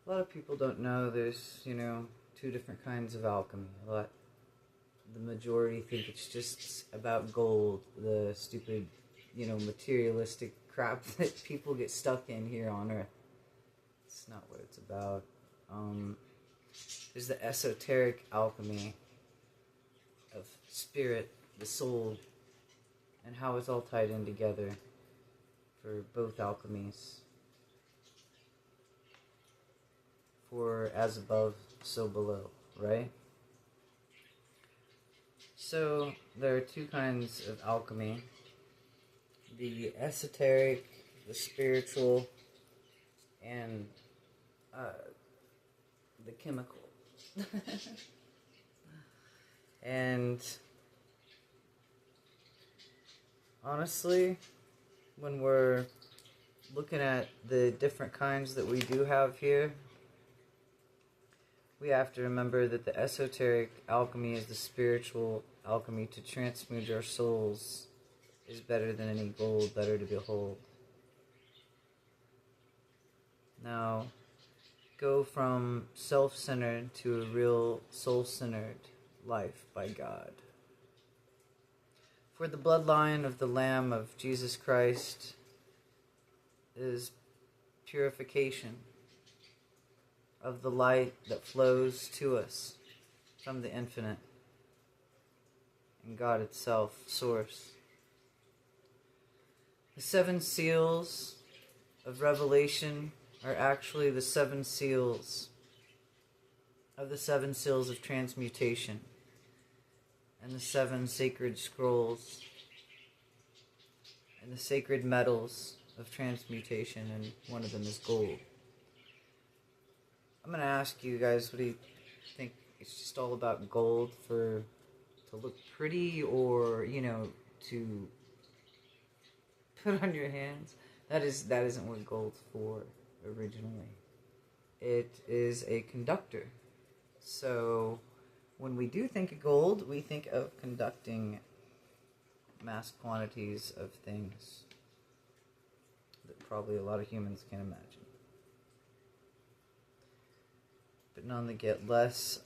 A lot of people don't know there's, two different kinds of alchemy. The majority think it's just about gold, the stupid, materialistic crap that people get stuck in here on Earth. It's not what it's about. There's the esoteric alchemy of spirit, the soul, and how it's all tied in together for both alchemies. For as above, so below, right? So there are two kinds of alchemy. The esoteric, the spiritual, and the chemical. And honestly, when we're looking at the different kinds that we do have here, we have to remember that the esoteric alchemy is the spiritual alchemy to transmute our souls is better than any gold, better to behold. Now, go from self-centered to a real soul-centered life by God. For the bloodline of the Lamb of Jesus Christ is purification of the light that flows to us from the infinite and God itself, source. The 7 seals of Revelation are actually the 7 seals of the 7 seals of transmutation and the 7 sacred scrolls and the sacred metals of transmutation, and one of them is gold. I'm going to ask you guys, what do you think? It's just all about gold to look pretty, or, to put on your hands? That isn't what gold's for originally. It is a conductor. So when we do think of gold, we think of conducting mass quantities of things that probably a lot of humans can't imagine. But none that get less,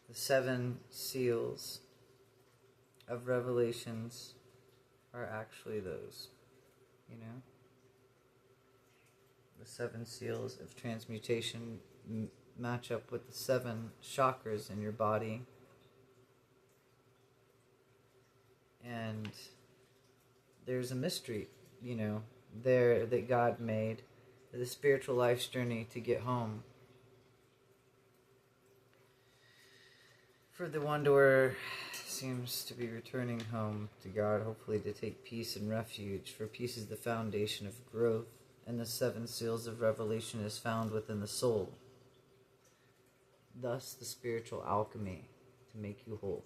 the 7 seals of Revelations are actually those, The 7 seals of transmutation match up with the 7 chakras in your body. And there's a mystery, there that God made, the spiritual life's journey to get home. For the wanderer seems to be returning home to God, hopefully to take peace and refuge, for peace is the foundation of growth, and the 7 seals of Revelation is found within the soul. Thus the spiritual alchemy to make you whole.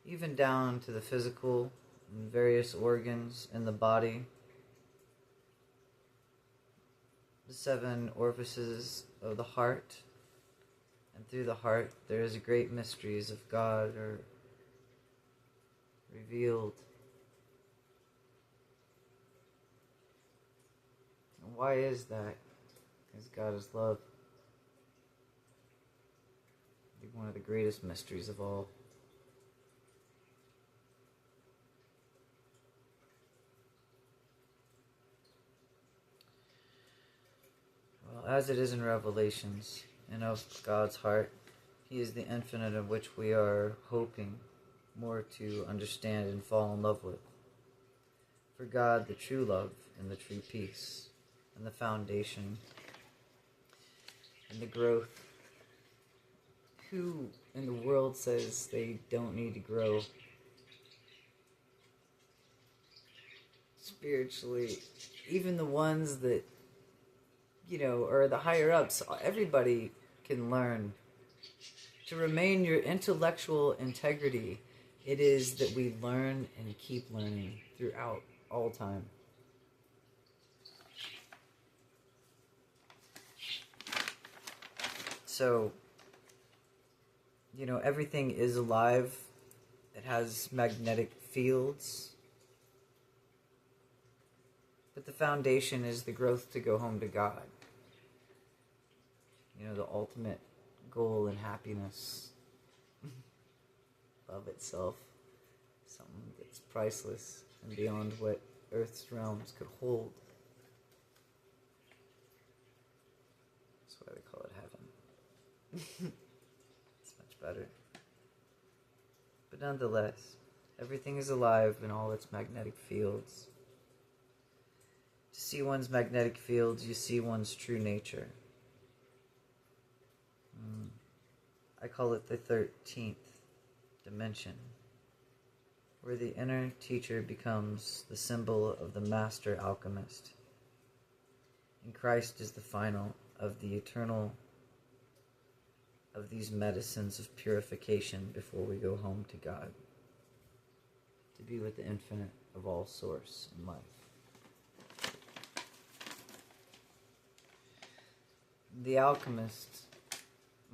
Even down to the physical and various organs in the body. The 7 orifices of the heart. And through the heart there is great mysteries of God are revealed. And why is that? Because God is love. I think one of the greatest mysteries of all. Well, as it is in Revelations, and of God's heart, He is the infinite of which we are hoping more to understand and fall in love with. For God, the true love and the true peace, and the foundation, and the growth. Who in the world says they don't need to grow spiritually? Even the ones that, are the higher ups, everybody can learn. To remain your intellectual integrity, it is that we learn and keep learning throughout all time. So, everything is alive It has magnetic fields. But the foundation is the growth to go home to God. You know, the ultimate goal and happiness. Love itself. Something that's priceless and beyond what Earth's realms could hold. That's why they call it heaven. It's much better. But nonetheless, everything is alive in all its magnetic fields. To see one's magnetic fields, you see one's true nature. I call it the 13th dimension, where the inner teacher becomes the symbol of the master alchemist. And Christ is the final of the eternal of these medicines of purification before we go home to God, to be with the infinite of all source and life. The alchemist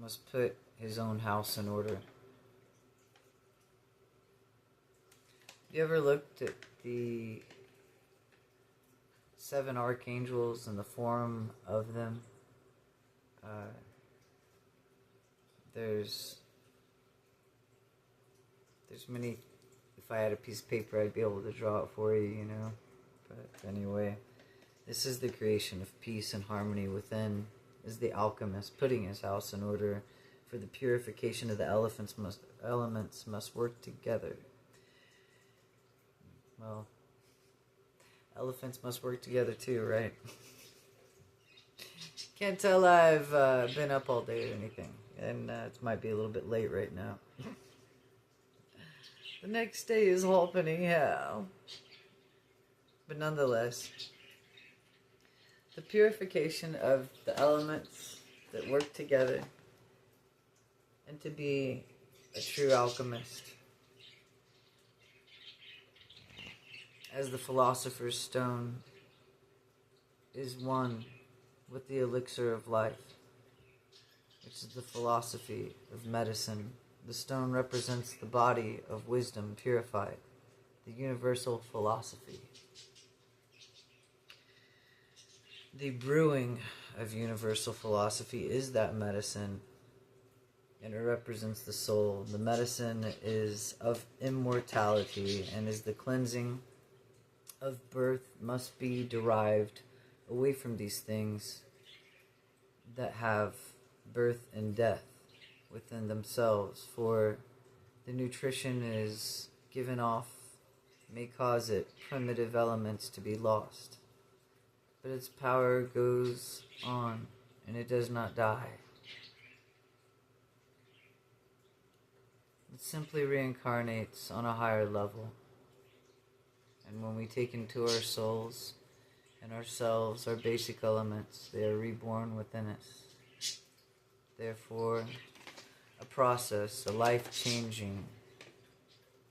must put his own house in order. You ever looked at the 7 archangels and the form of them? There's many. If I had a piece of paper, I'd be able to draw it for you, you know. But anyway, this is the creation of peace and harmony within. Is the alchemist putting his house in order for the purification of the elements must work together. Well, elephants must work together too, right? Can't tell I've been up all day or anything. And it might be a little bit late right now. The next day is happening hell. But nonetheless, the purification of the elements that work together, and to be a true alchemist. As the philosopher's stone is one with the elixir of life, which is the philosophy of medicine. The stone represents the body of wisdom purified, the universal philosophy. The brewing of universal philosophy is that medicine, and it represents the soul. The medicine is of immortality and is the cleansing of birth must be derived away from these things that have birth and death within themselves, for the nutrition is given off may cause it primitive elements to be lost, but its power goes on and it does not die. It simply reincarnates on a higher level, and when we take into our souls and ourselves our basic elements, they are reborn within us. Therefore, a process, a life-changing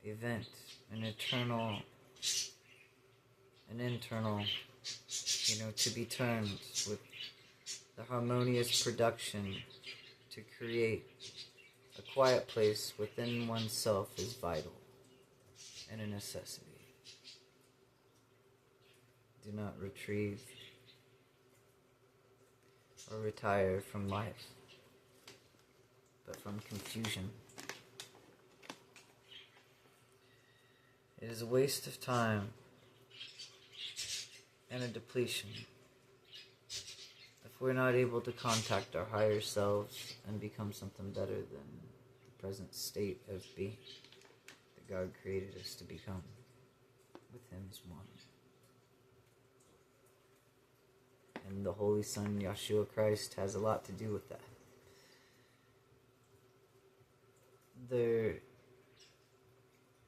event, an internal, to be turned with the harmonious production to create a quiet place within oneself is vital and a necessity. Do not retrieve or retire from life, but from confusion. It is a waste of time and a depletion if we're not able to contact our higher selves and become something better than the present state of being that God created us to become with Him as one. And the Holy Son, Yeshua Christ, has a lot to do with that. There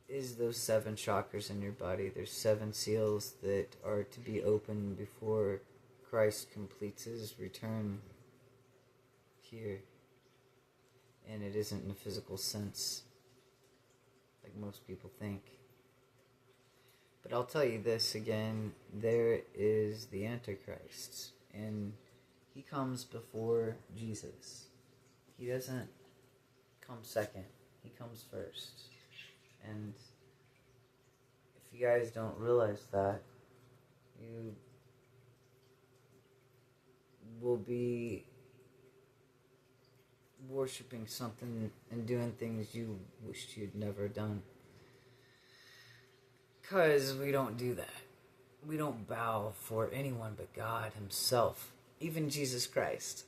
is those 7 chakras in your body. There's 7 seals that are to be opened before Christ completes His return here. And it isn't in a physical sense, like most people think. But I'll tell you this again, there is the Antichrist, and he comes before Jesus. He doesn't come second, he comes first. And you guys don't realize that, you will be worshiping something and doing things you wished you'd never done. Because we don't do that. We don't bow for anyone but God himself. Even Jesus Christ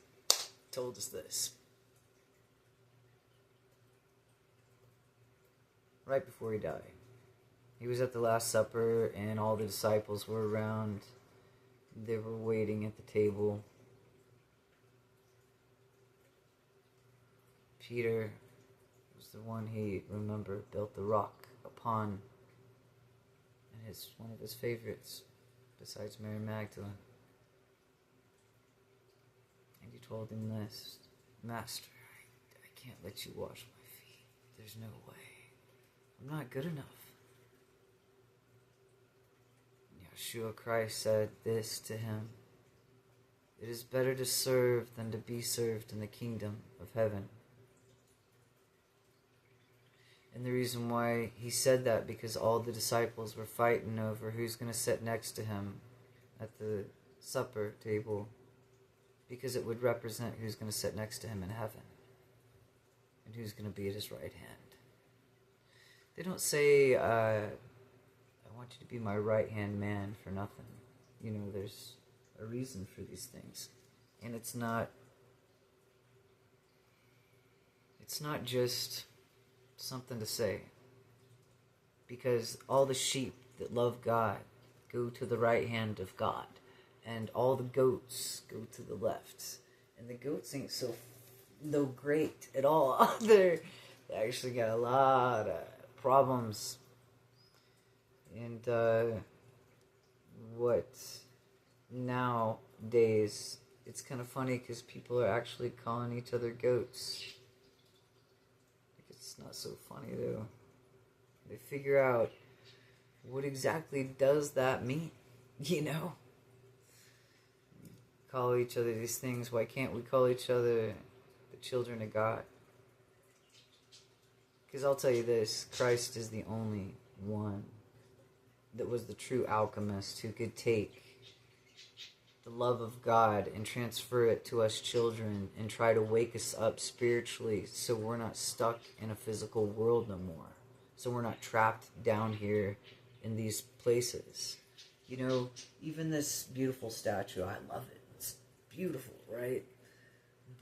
told us this. Right before he died. He was at the Last Supper and all the disciples were around. They were waiting at the table. Peter was the one he, remember, built the rock upon. And it's one of his favorites, besides Mary Magdalene. And he told him this, Master, I can't let you wash my feet. There's no way. I'm not good enough. Yeshua Christ said this to him, it is better to serve than to be served in the kingdom of heaven. And the reason why he said that, because all the disciples were fighting over who's going to sit next to him at the supper table, because it would represent who's going to sit next to him in heaven and who's going to be at his right hand. They don't say, I want you to be my right-hand man for nothing. You know, there's a reason for these things. And it's not just something to say. Because all the sheep that love God go to the right hand of God. And all the goats go to the left. And the goats ain't so no great at all. They actually got a lot of problems. And what nowadays, it's kind of funny because people are actually calling each other goats. It's not so funny though. They figure out what exactly does that mean, you know? Call each other these things. Why can't we call each other the children of God? Because I'll tell you this, Christ is the only one that was the true alchemist who could take the love of God and transfer it to us children and try to wake us up spiritually so we're not stuck in a physical world no more. So we're not trapped down here in these places. You know, even this beautiful statue, I love it. It's beautiful, right?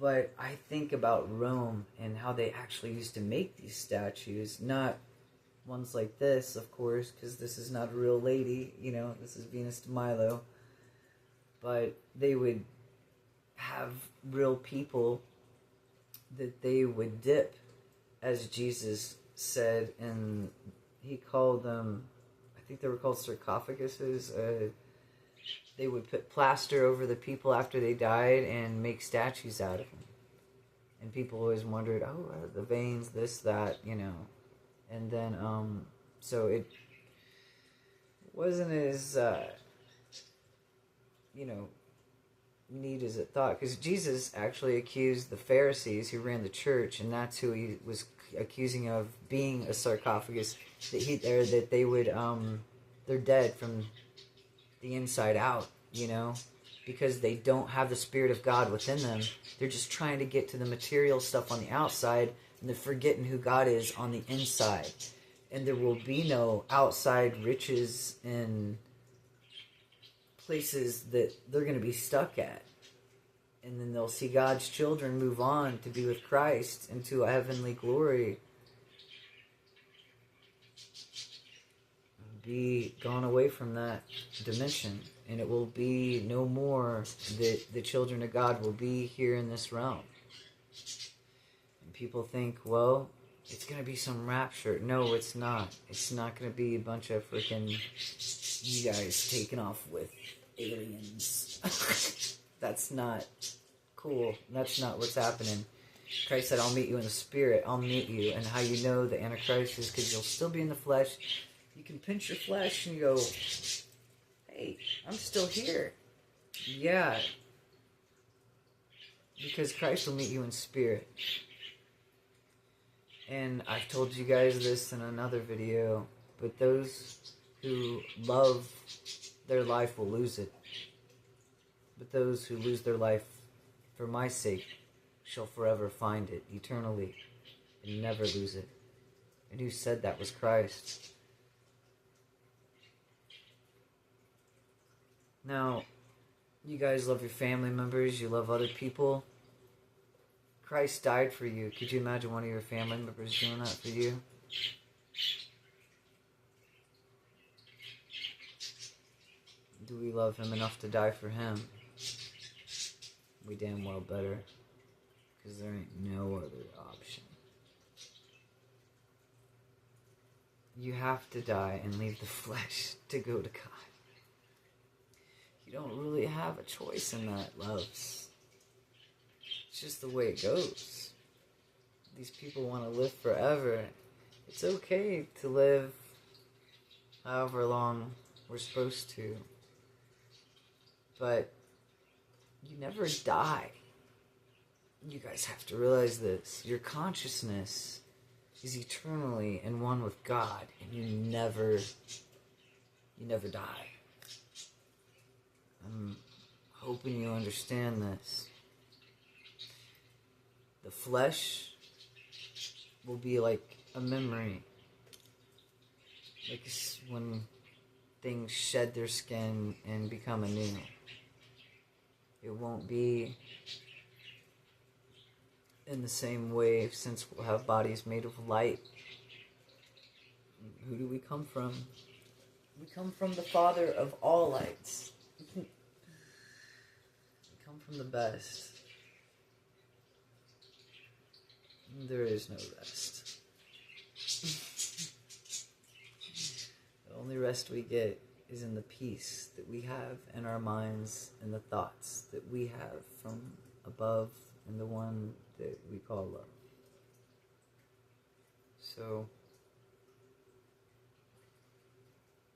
But I think about Rome and how they actually used to make these statues. Not ones like this, of course, because this is not a real lady. You know, this is Venus de Milo. But they would have real people that they would dip, as Jesus said, and he called them, I think they were called sarcophaguses. They would put plaster over the people after they died and make statues out of them. And people always wondered, oh, the veins, this, that, you know. And then, so it wasn't as, you know, neat as it thought. Because Jesus actually accused the Pharisees who ran the church, and that's who he was accusing of being a sarcophagus, that they would, they're dead from the inside out, you know, because they don't have the Spirit of God within them. They're just trying to get to the material stuff on the outside, and they're forgetting who God is on the inside. And there will be no outside riches in places that they're going to be stuck at. And then they'll see God's children move on to be with Christ into a heavenly glory. Be gone away from that dimension, and it will be no more that the children of God will be here in this realm. And people think, well, it's going to be some rapture. No, it's not. It's not going to be a bunch of freaking you guys taking off with aliens. That's not cool. That's not what's happening. Christ said, I'll meet you in the spirit. I'll meet you. And how you know the Antichrist is because you'll still be in the flesh. You can pinch your flesh and go, hey, I'm still here. Yeah. Because Christ will meet you in spirit. And I've told you guys this in another video, but those who love their life will lose it, but those who lose their life for my sake shall forever find it eternally and never lose it. And who said that was Christ. Now, you guys love your family members, you love other people. Christ died for you. Could you imagine one of your family members doing that for you? Do we love him enough to die for him? We damn well better, because there ain't no other option. You have to die and leave the flesh to go to God. You don't really have a choice in that, loves. It's just the way it goes. These people want to live forever. It's okay to live however long we're supposed to. But you never die. You guys have to realize this. Your consciousness is eternally in one with God, and you never die. I'm hoping you understand this. The flesh will be like a memory. Like when things shed their skin and become anew. It won't be in the same way, since we'll have bodies made of light. Who do we come from? We come from the Father of all lights. We come from the best. There is no rest. The only rest we get is in the peace that we have in our minds and the thoughts that we have from above and the one that we call love. So,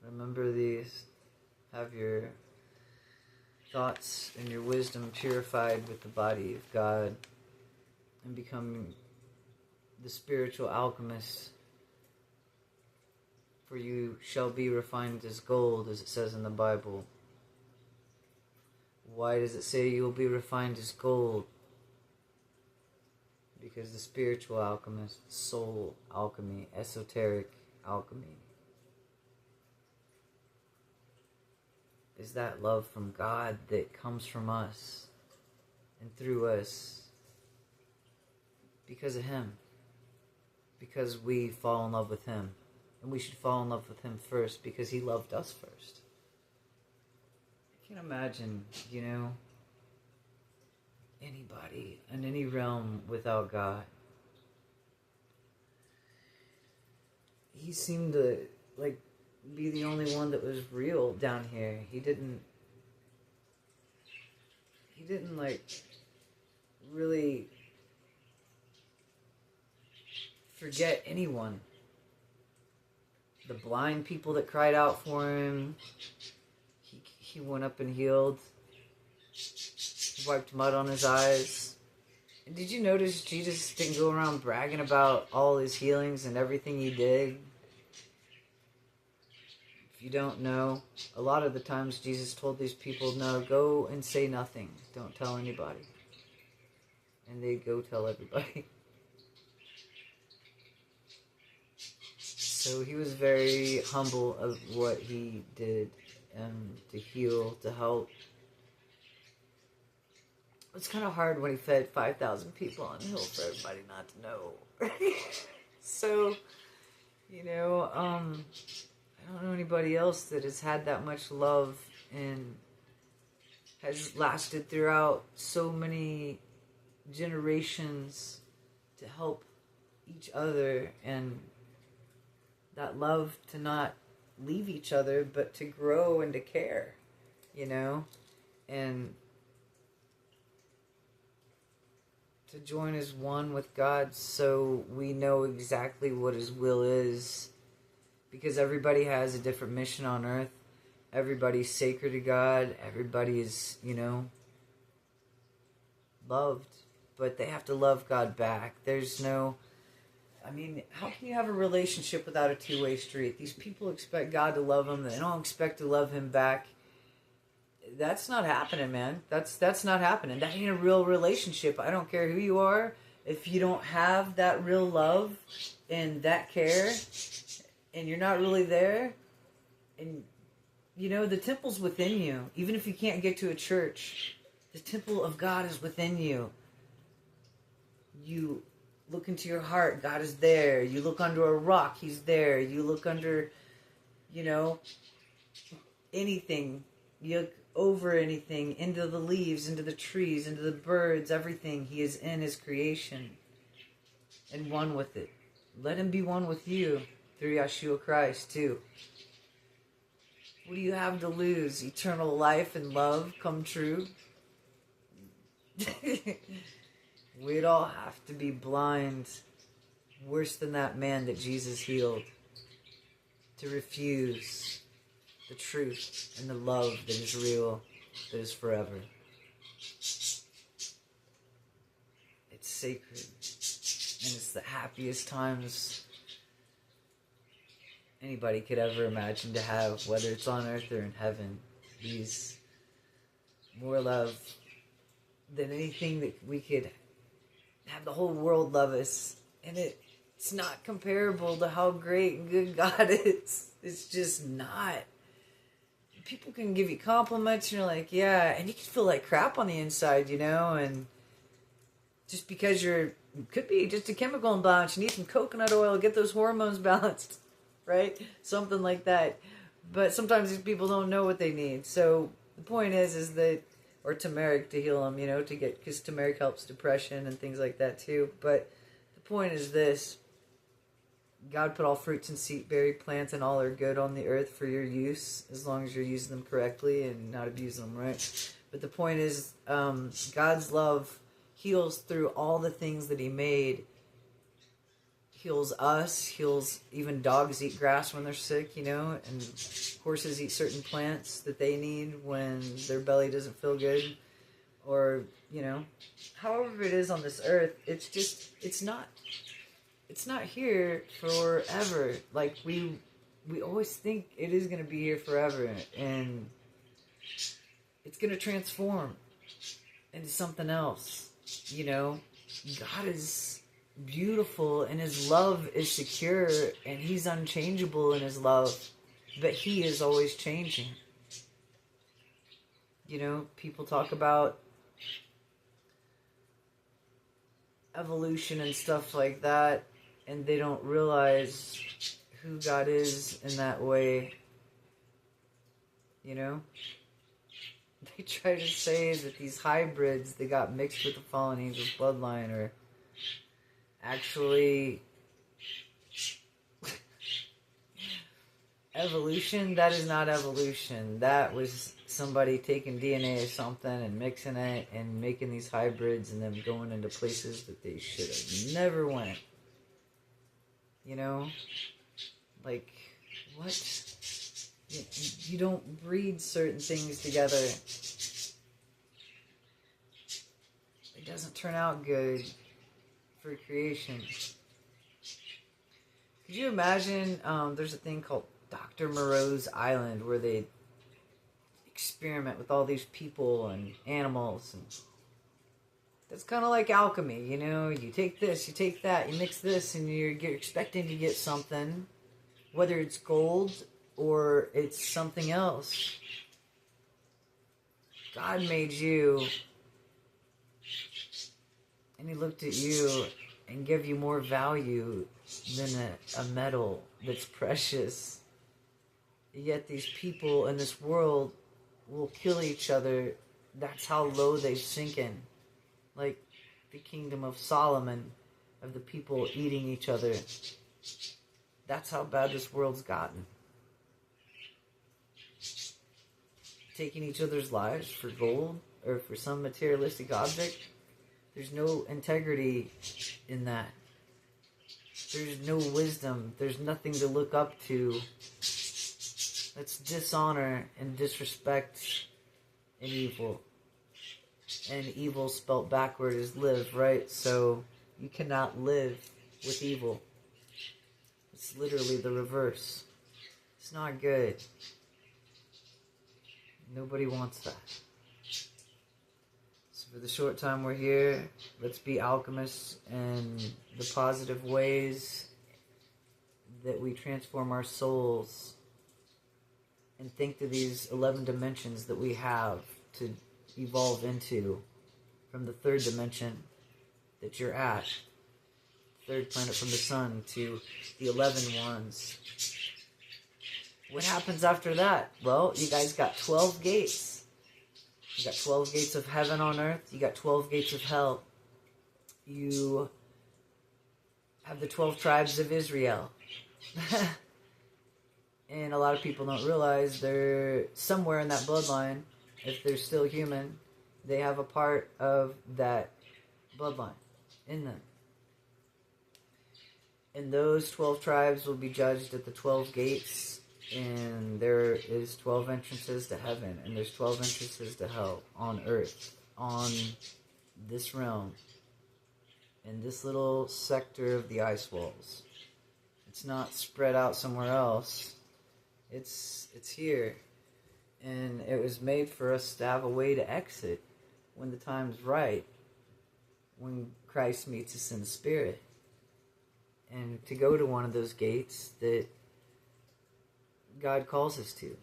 remember these. Have your thoughts and your wisdom purified with the body of God, and become the spiritual alchemist. For you shall be refined as gold, as it says in the Bible. Why does it say you will be refined as gold? Because the spiritual alchemist, soul alchemy, esoteric alchemy, is that love from God that comes from us and through us because of Him. Because we fall in love with Him. And we should fall in love with Him first because He loved us first. I can't imagine, anybody in any realm without God. He seemed to, be the only one that was real down here. He didn't really forget anyone. The blind people that cried out for Him, he went up and healed. He wiped mud on his eyes. And did you notice Jesus didn't go around bragging about all His healings and everything He did? If you don't know, a lot of the times Jesus told these people, no, go and say nothing. Don't tell anybody. And they'd go tell everybody. So He was very humble of what He did to heal, to help. It's kind of hard when He fed 5,000 people on the hill for everybody not to know. So, I don't know anybody else that has had that much love and has lasted throughout so many generations to help each other, and that love to not leave each other, but to grow and to care, and to join as one with God so we know exactly what His will is, because everybody has a different mission on earth. Everybody's sacred to God. Everybody is, loved, but they have to love God back. There's no I mean, how can you have a relationship without a two-way street? These people expect God to love them. They don't expect to love him back. That's not happening, man. That's not happening. That ain't a real relationship. I don't care who you are. If you don't have that real love and that care, and you're not really there, and, you know, the temple's within you. Even if you can't get to a church, the temple of God is within you. You look into your heart, God is there. You look under a rock, he's there. You look under, you know, anything. You look over anything, into the leaves, into the trees, into the birds, everything. He is in his creation and one with it. Let him be one with you through Yeshua Christ too. What do you have to lose? Eternal life and love come true? We'd all have to be blind, worse than that man that Jesus healed, to refuse the truth and the love that is real, that is forever. It's sacred, and it's the happiest times anybody could ever imagine to have, whether it's on earth or in heaven. He's more love than anything that we could have the whole world love us. And it's not comparable to how great and good God is. It's just not. People can give you compliments and you're like, yeah, and you can feel like crap on the inside, you know, and just because could be just a chemical imbalance. You need some coconut oil, get those hormones balanced, right? Something like that. But sometimes these people don't know what they need. So the point is that, or turmeric to heal them, you know, because turmeric helps depression and things like that too. But the point is this: God put all fruits and seed-bearing plants and all are good on the earth for your use, as long as you're using them correctly and not abusing them, right? But the point is, God's love heals through all the things that he made. Heals us, heals even dogs eat grass when they're sick, you know, and horses eat certain plants that they need when their belly doesn't feel good, or, you know, however it is on this earth, it's not here forever. Like we always think it is going to be here forever, and it's going to transform into something else, you know. God is beautiful and his love is secure and he's unchangeable in his love, but he is always changing. You know, people talk about evolution and stuff like that, and they don't realize who God is in that way. You know, they try to say that these hybrids that got mixed with the fallen angel's bloodline are actually evolution. That is not evolution. That was somebody taking DNA or something and mixing it and making these hybrids and them going into places that they should have never went. You know? Like, what? You don't breed certain things together. It doesn't turn out good for creation. Could you imagine, there's a thing called Dr. Moreau's Island where they experiment with all these people and animals, and that's kind of like alchemy, you know. You take this, you take that, you mix this, and you're expecting to get something, whether it's gold or it's something else. God made you, and he looked at you and gave you more value than a metal that's precious. Yet these people in this world will kill each other. That's how low they've sinken. Like the kingdom of Solomon, of the people eating each other. That's how bad this world's gotten. Taking each other's lives for gold or for some materialistic object. There's no integrity in that. There's no wisdom. There's nothing to look up to. That's dishonor and disrespect and evil. And evil spelt backward is live, right? So you cannot live with evil. It's literally the reverse. It's not good. Nobody wants that. So for the short time we're here, let's be alchemists in the positive ways that we transform our souls and think to these 11 dimensions that we have to evolve into from the third dimension that you're at, third planet from the sun, to the 11 ones. What happens after that? Well, you guys got 12 gates. You got 12 gates of heaven on earth. You got 12 gates of hell. You have the 12 tribes of Israel. And a lot of people don't realize they're somewhere in that bloodline, if they're still human, they have a part of that bloodline in them. And those 12 tribes will be judged at the 12 gates, and there is 12 entrances to heaven, and there's 12 entrances to hell on earth, on this realm, in this little sector of the ice walls. It's not spread out somewhere else. It's here. And it was made for us to have a way to exit when the time's right, when Christ meets us in the Spirit. And to go to one of those gates that God calls us to.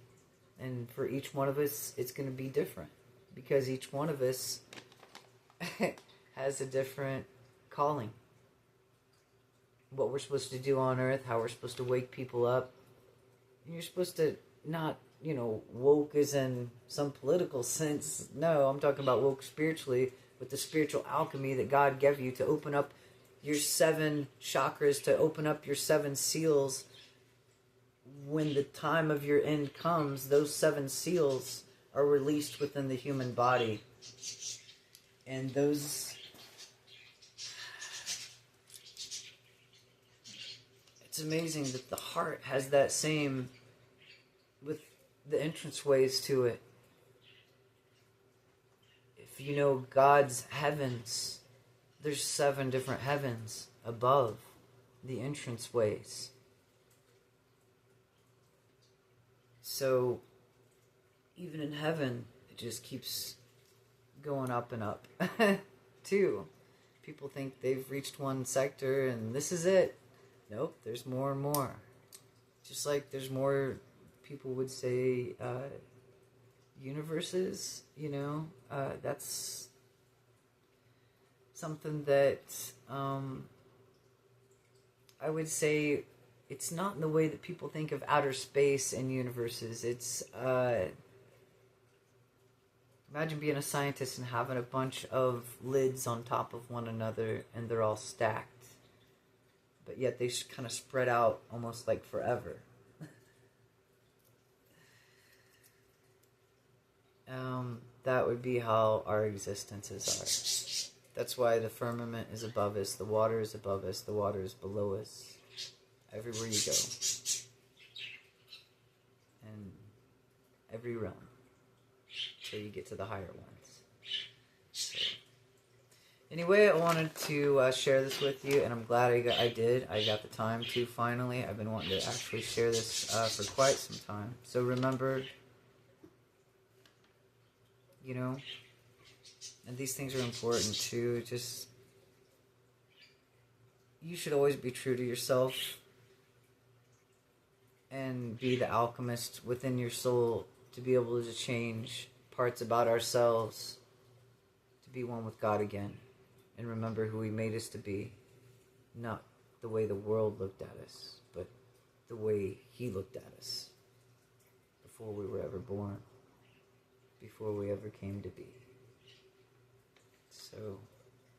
And for each one of us, it's going to be different. Because each one of us has a different calling. What we're supposed to do on earth, how we're supposed to wake people up. And you're supposed to not, woke as in some political sense. No, I'm talking about woke spiritually, with the spiritual alchemy that God gave you to open up your 7 chakras, to open up your 7 seals. When the time of your end comes, those 7 seals are released within the human body. And those... It's amazing that the heart has that same, with the entrance ways to it. If you know God's heavens, there's 7 different heavens above the entrance ways. So, even in heaven, it just keeps going up and up, too. People think they've reached one sector and this is it. Nope, there's more and more. Just like there's more, people would say, universes, that's something that I would say it's not in the way that people think of outer space and universes. It's, imagine being a scientist and having a bunch of lids on top of one another and they're all stacked. But yet they kind of spread out almost like forever. That would be how our existences are. That's why the firmament is above us, the water is above us, the water is below us. Everywhere you go. And every realm. Until you get to the higher ones. So. Anyway, I wanted to share this with you, and I'm glad I did. I got the time to finally. I've been wanting to actually share this for quite some time. So remember, and these things are important too. Just, you should always be true to yourself and be the alchemist within your soul to be able to change parts about ourselves to be one with God again. And remember who He made us to be. Not the way the world looked at us, but the way He looked at us before we were ever born, before we ever came to be. So,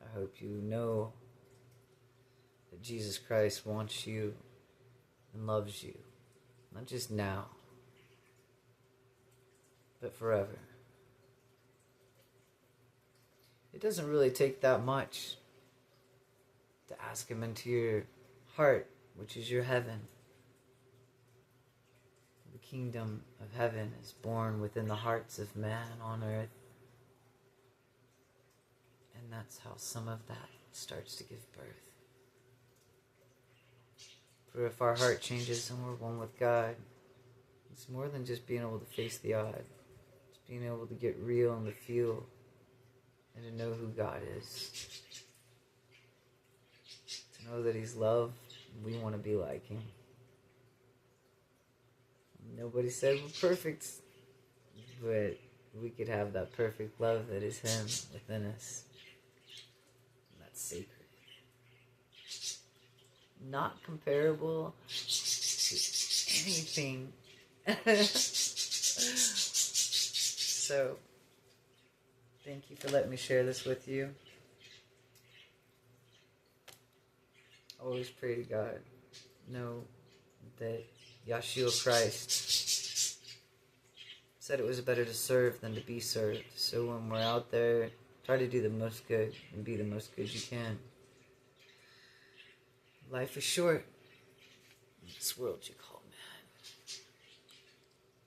I hope you know that Jesus Christ wants you and loves you. Not just now, but forever. It doesn't really take that much to ask Him into your heart, which is your heaven. The kingdom of heaven is born within the hearts of man on earth. And that's how some of that starts to give birth. For if our heart changes and we're one with God, it's more than just being able to face the odds. It's being able to get real in the feel and to know who God is. To know that He's love, and we want to be like Him. Nobody said we're perfect, but we could have that perfect love that is Him within us. And that's sacred. Not comparable to anything. So, thank you for letting me share this with you. Always pray to God. Know that Yeshua Christ said it was better to serve than to be served. So when we're out there, try to do the most good and be the most good you can. Life is short. This world you call